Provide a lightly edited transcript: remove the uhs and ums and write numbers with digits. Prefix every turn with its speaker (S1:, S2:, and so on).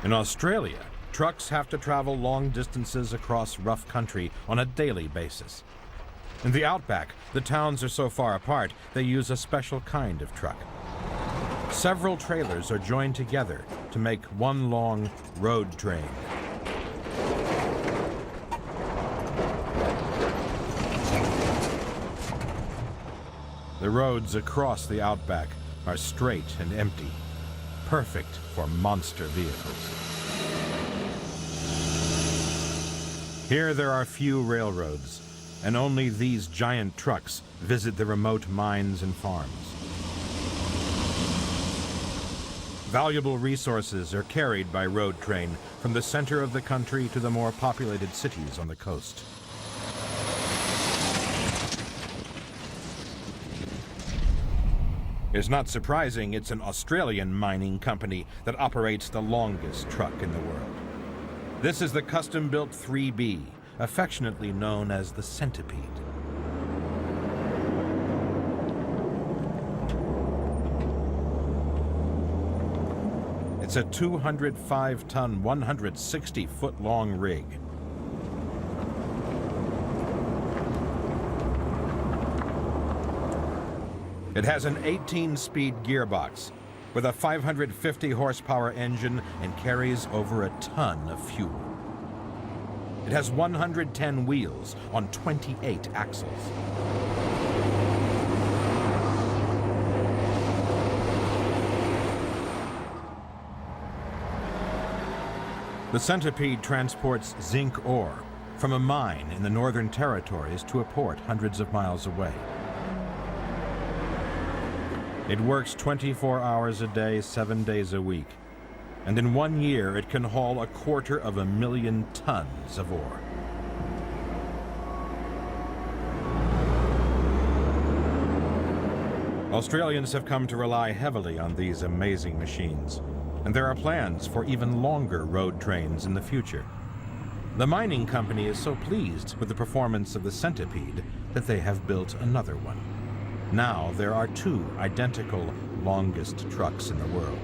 S1: In Australia, trucks have to travel long distances across rough country on a daily basis. In the outback, the towns are so far apart, they use a special kind of truck. Several trailers are joined together to make one long road train. The roads across the outback are straight and empty, perfect for monster vehicles. Here there are few railroads, and only these giant trucks visit the remote mines and farms. Valuable resources are carried by road train from the center of the country to the more populated cities on the coast. It's not surprising it's an Australian mining company that operates the longest truck in the world. This is the custom-built 3B, affectionately known as the Centipede. It's a 205-ton, 160-foot-long rig. It has an 18-speed gearbox with a 550-horsepower engine and carries over a ton of fuel. It has 110 wheels on 28 axles. The Centipede transports zinc ore from a mine in the Northern Territories to a port hundreds of miles away. It works 24 hours a day, 7 days a week. And in 1 year, it can haul 250,000 tons of ore. Australians have come to rely heavily on these amazing machines, and there are plans for even longer road trains in the future. The mining company is so pleased with the performance of the Centipede that they have built another one. Now there are 2 identical longest trucks in the world.